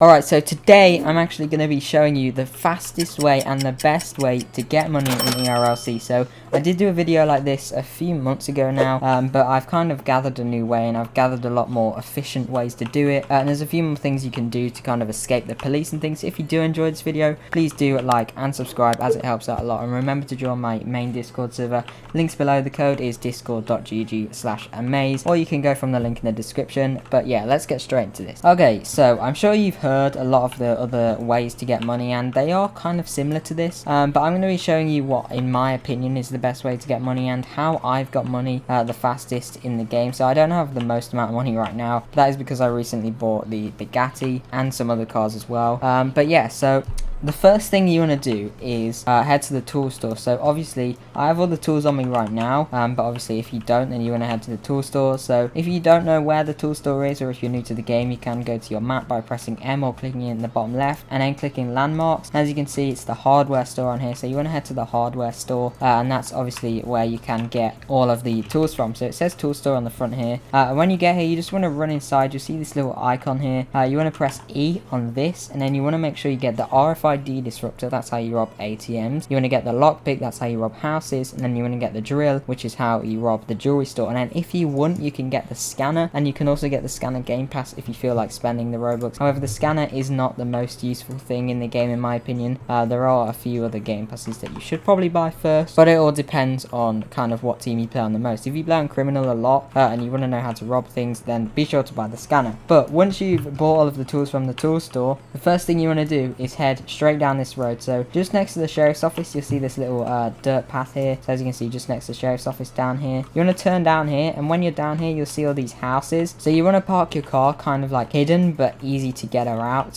Alright, so today I'm actually going to be showing you the fastest way and the best way to get money in Erlc. So I did do a video like this a few months ago now, but I've kind of gathered a new way and I've gathered a lot more efficient ways to do it. And there's a few more things you can do to kind of escape the police and things. If you do enjoy this video, please do like and subscribe as it helps out a lot. And remember to join my main Discord server. Links below. The code is discord.gg/amaze, or you can go from the link in the description. But yeah, let's get straight into this. Okay, so I'm sure you've heard a lot of the other ways to get money and they are kind of similar to this, but I'm going to be showing you what in my opinion is the best way to get money and how I've got money the fastest in the game. So I don't have the most amount of money right now, but that is because I recently bought the Bugatti and some other cars as well. But yeah, so the first thing you want to do is head to the tool store. So obviously I have all the tools on me right now, but obviously if you don't, then you want to head to the tool store. So if you don't know where the tool store is, or if you're new to the game, you can go to your map by pressing M or clicking in the bottom left and then clicking landmarks. As you can see, it's the hardware store on here, so you want to head to the hardware store, and that's obviously where you can get all of the tools from. So it says tool store on the front here, and when you get here you just want to run inside. You'll see this little icon here. You want to press E on this, and then you want to make sure you get the RFID Disruptor. That's how you rob ATMs. You want to get the lockpick. That's how you rob houses. And then you want to get the drill, which is how you rob the jewelry store. And then if you want, you can get the scanner, and you can also get the scanner game pass if you feel like spending the Robux. However, the scanner is not the most useful thing in the game in my opinion. There are a few other game passes that you should probably buy first, but it all depends on kind of what team you play on the most. If you play on criminal a lot and you want to know how to rob things, then be sure to buy the scanner. But once you've bought all of the tools from the tool store, the first thing you want to do is head straight down this road. So just next to the sheriff's office, you'll see this little dirt path here. So as you can see, just next to the sheriff's office down here, you want to turn down here, and when you're down here you'll see all these houses. So you want to park your car kind of like hidden but easy to get out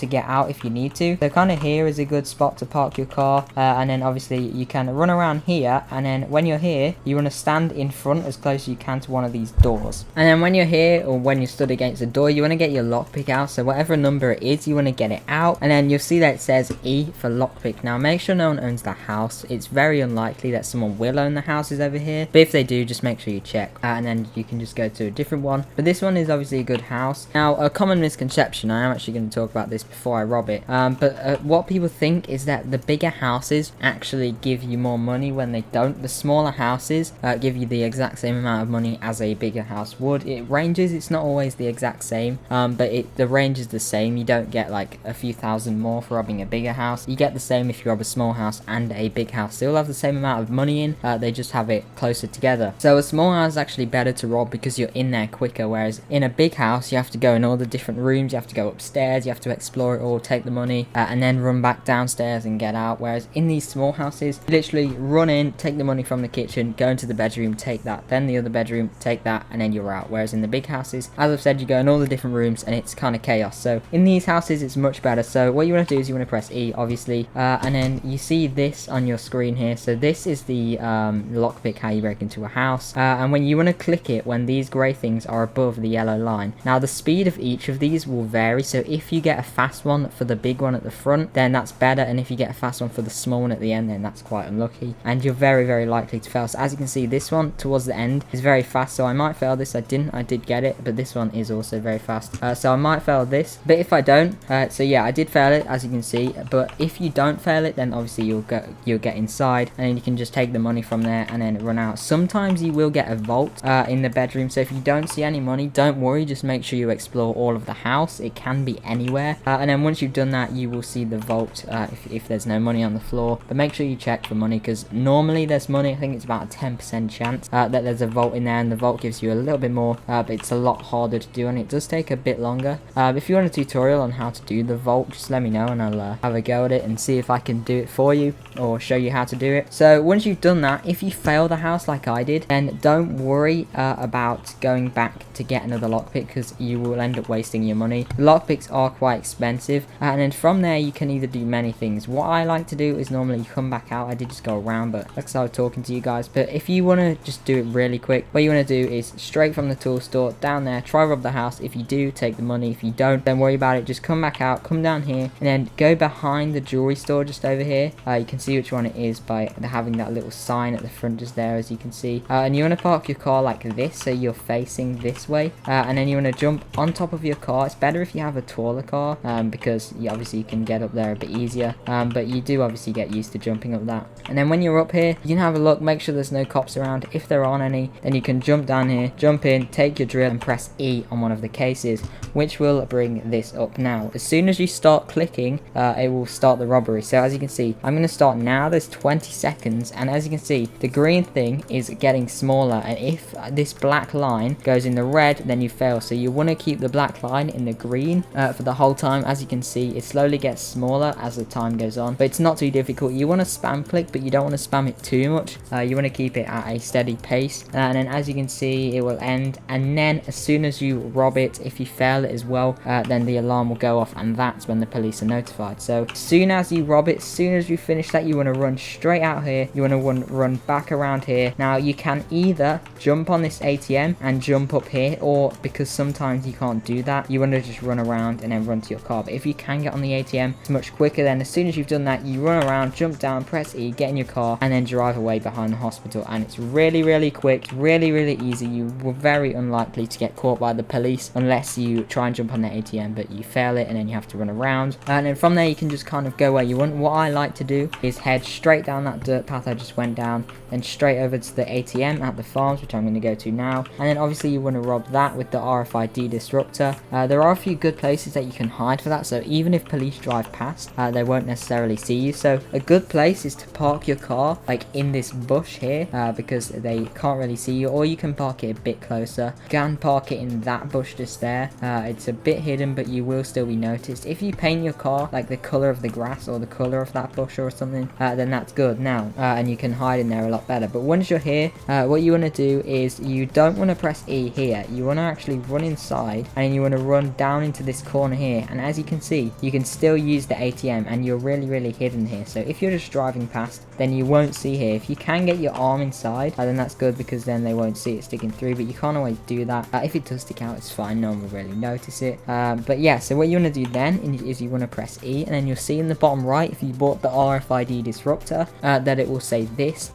if you need to. So kind of here is a good spot to park your car, and then obviously you can run around here, and then when you're here you want to stand in front as close as you can to one of these doors. And then when you're here, or when you're stood against a door, you want to get your lockpick out. So whatever number it is, you want to get it out, and then you'll see that it says E for lockpick. Now make sure no one owns the house. It's very unlikely that someone will own the houses over here, but if they do, just make sure you check, and then you can just go to a different one. But this one is obviously a good house. Now a common misconception, I am actually going to talk about this before I rob it, but what people think is that the bigger houses actually give you more money when they don't. The smaller houses give you the exact same amount of money as a bigger house would. It ranges, it's not always the exact same, but the range is the same. You don't get like a few thousand more for robbing a bigger house. You get the same if you rob a small house and a big house. They all have the same amount of money in, they just have it closer together. So a small house is actually better to rob because you're in there quicker, whereas in a big house you have to go in all the different rooms, you have to go upstairs, you have to explore it all, take the money, and then run back downstairs and get out. Whereas in these small houses, you literally run in, take the money from the kitchen, go into the bedroom, take that, then the other bedroom, take that, and then you're out. Whereas in the big houses, as I've said, you go in all the different rooms and it's kind of chaos. So in these houses it's much better. So what you want to do is you want to press E obviously, and then you see this on your screen here. So this is the lockpick, how you break into a house, and when you want to click it when these grey things are above the yellow line. Now the speed of each of these will vary, so if you get a fast one for the big one at the front, then that's better, and if you get a fast one for the small one at the end, then that's quite unlucky and you're very, very likely to fail. So as you can see, this one towards the end is very fast, so I might fail this. I did get it, but this one is also very fast, so I might fail this. But if I don't, so yeah, I did fail it, as you can see. But if you don't fail it, then obviously you'll get inside, and then you can just take the money from there and then run out. Sometimes you will get a vault in the bedroom, so if you don't see any money, don't worry, just make sure you explore all of the house. It can be anywhere, and then once you've done that, you will see the vault if there's no money on the floor. But make sure you check for money, because normally there's money. I think it's about a 10% chance that there's a vault in there, and the vault gives you a little bit more, but it's a lot harder to do and it does take a bit longer. If you want a tutorial on how to do the vault, just let me know and I'll have a go at it and see if I can do it for you or show you how to do it. So once you've done that, if you fail the house like I did, then don't worry about going back to get another lockpick, because you will end up wasting your money. Lockpicks are quite expensive, and then from there you can either do many things. What I like to do is normally you come back out. I did just go around, but that's how I'm talking to you guys. But if you want to just do it really quick, what you want to do is straight from the tool store down there, try rob the house. If you do, take the money. If you don't, don't worry about it, just come back out, come down here, and then go behind behind the jewelry store just over here. You can see which one it is by having that little sign at the front just there, as you can see. And you want to park your car like this, so you're facing this way, and then you want to jump on top of your car. It's better if you have a taller car, because obviously you can get up there a bit easier, but you do obviously get used to jumping up that. And then when you're up here, you can have a look, make sure there's no cops around. If there aren't any, then you can jump down here, jump in, take your drill and press E on one of the cases, which will bring this up. Now as soon as you start clicking, it will start the robbery. So as you can see, I'm going to start now. There's 20 seconds, and as you can see, the green thing is getting smaller, and if this black line goes in the red, then you fail. So you want to keep the black line in the green for the whole time. As you can see, it slowly gets smaller as the time goes on, but it's not too difficult. You want to spam click, but you don't want to spam it too much. You want to keep it at a steady pace, and then as you can see, it will end. And then as soon as you rob it, if you fail it as well, then the alarm will go off, and that's when the police are notified. So as soon as you rob it, as soon as you finish that, you want to run straight out here. You want to run back around here. Now you can either jump on this ATM and jump up here, or because sometimes you can't do that, you want to just run around and then run to your car. But if you can get on the ATM, it's much quicker. Then as soon as you've done that, you run around, jump down, press E, get in your car, and then drive away behind the hospital. And it's really quick, really easy. You were very unlikely to get caught by the police unless you try and jump on the ATM, but you fail it and then you have to run around. And then from there you can just kind of go where you want. What I like to do is head straight down that dirt path I just went down, then straight over to the ATM at the farms, which I'm going to go to now. And then obviously you want to rob that with the RFID Disruptor. There are a few good places that you can hide for that, so even if police drive past, they won't necessarily see you. So a good place is to park your car like in this bush here, because they can't really see you, or you can park it a bit closer. You can park it in that bush just there. It's a bit hidden, but you will still be noticed. If you paint your car like the color of the grass or the color of that bush or something, then that's good now, and you can hide in there a lot better. But once you're here, what you want to do is you don't want to press E here. You want to actually run inside, and you want to run down into this corner here. And as you can see, you can still use the ATM, and you're really hidden here. So if you're just driving past, then you won't see here. If you can get your arm inside, then that's good, because then they won't see it sticking through, but you can't always do that. If it does stick out, it's fine, no one will really notice it. But yeah, so what you want to do then is you want to press E, and then you'll see in the bottom right, if you bought the RFID Disruptor, that it will say this.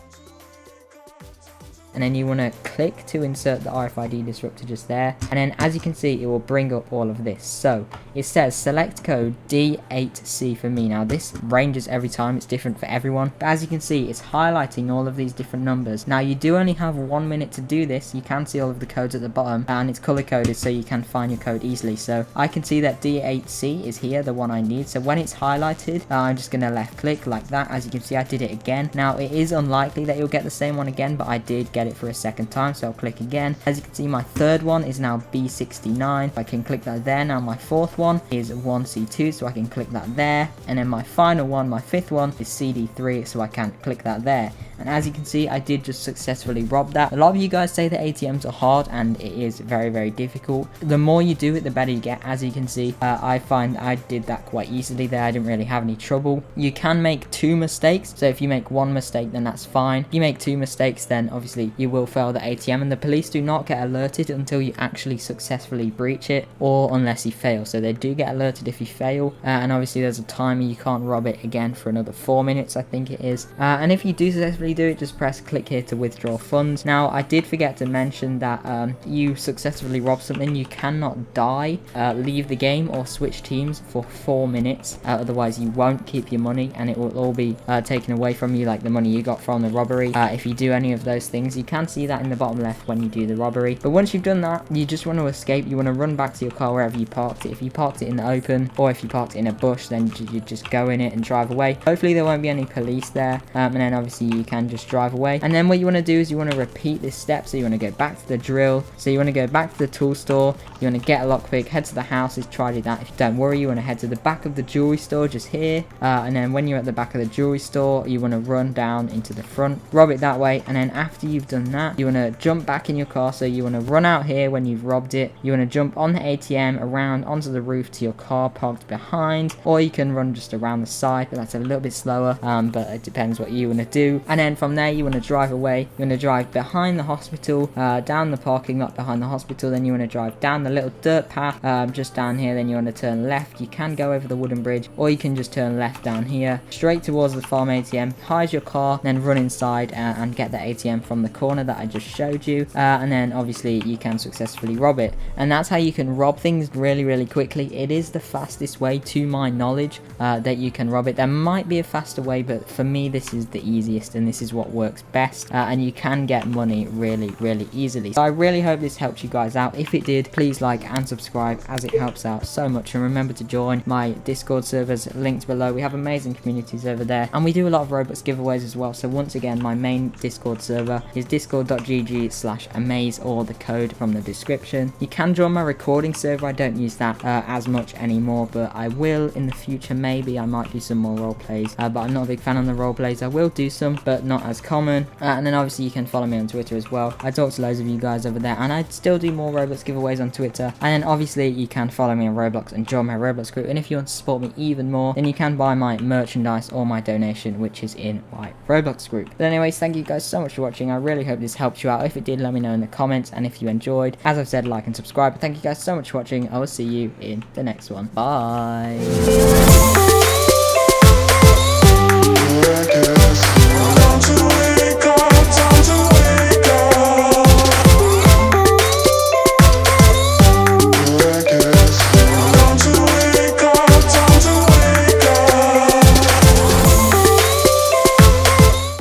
And then you want to click to insert the RFID Disruptor just there, and then as you can see, it will bring up all of this. So it says select code D8C for me. Now this ranges every time, it's different for everyone, but as you can see, it's highlighting all of these different numbers. Now you do only have 1 minute to do this. You can see all of the codes at the bottom, and it's color coded so you can find your code easily. So I can see that D8C is here, the one I need. So when it's highlighted, I'm just going to left click like that. As you can see, I did it again. Now it is unlikely that you'll get the same one again, but I did get it for a second time, so I'll click again. As you can see, my third one is now B69. I can click that there. Now my fourth one is 1C2, so I can click that there, and then my final one, my fifth one, is CD3, so I can click that there. And as you can see, I did just successfully rob that. A lot of you guys say that ATMs are hard, and it is very difficult. The more you do it, the better you get. As you can see, I find I did that quite easily there. I didn't really have any trouble. You can make 2 mistakes, so if you make 1 mistake, then that's fine. If you make 2 mistakes, then obviously you will fail the ATM, and the police do not get alerted until you actually successfully breach it, or unless you fail. So they do get alerted if you fail, and obviously there's a timer. You can't rob it again for another 4 minutes, I think it is. And if you do successfully do it, just press click here to withdraw funds. Now I did forget to mention that you successfully rob something, you cannot die, leave the game, or switch teams for 4 minutes, otherwise you won't keep your money, and it will all be taken away from you, like the money you got from the robbery. If you do any of those things, you can see that in the bottom left when you do the robbery. But once you've done that, you just want to escape. You want to run back to your car wherever you parked it. If you parked it in the open, or if you parked it in a bush, then you just go in it and drive away. Hopefully there won't be any police there, and then obviously you can just drive away. And then what you want to do is you want to repeat this step. So you want to go back to the drill, so you want to go back to the tool store, you want to get a lockpick, head to the houses, try to do that. If you don't worry, you want to head to the back of the jewelry store just here, and then when you're at the back of the jewelry store, you want to run down into the front, rob it that way. And then after you've done that, you want to jump back in your car. So you want to run out here when you've robbed it, you want to jump on the ATM around onto the roof to your car parked behind, or you can run just around the side, but that's a little bit slower, but it depends what you want to do. And then from there you want to drive away. You want to drive behind the hospital, down the parking lot behind the hospital. Then you want to drive down the little dirt path just down here. Then you want to turn left. You can go over the wooden bridge, or you can just turn left down here straight towards the farm ATM. Hide your car, then run inside and get the ATM from the corner that I just showed you, and then obviously you can successfully rob it. And that's how you can rob things really quickly. It is the fastest way to my knowledge that you can rob it. There might be a faster way, but for me this is the easiest and this is what works best, and you can get money really easily. So I really hope this helped you guys out. If it did, please like and subscribe, as it helps out so much. And remember to join my Discord servers linked below. We have amazing communities over there, and we do a lot of Robux giveaways as well. So once again, my main Discord server is discord.gg/amaze, or the code from the description. You can join my recording server. I don't use that as much anymore, but I will in the future. Maybe I might do some more role plays, but I'm not a big fan on the role plays. I will do some, but not as common. And then obviously you can follow me on Twitter as well. I talk to loads of you guys over there, and I still do more Roblox giveaways on Twitter. And then obviously you can follow me on Roblox and join my Roblox group. And if you want to support me even more, then you can buy my merchandise or my donation, which is in my Roblox group. But anyways, thank you guys so much for watching. I really hope this helped you out. If it did, let me know in the comments, and if you enjoyed, as I've said, like and subscribe. Thank you guys so much for watching. I will see you in the next one. Bye.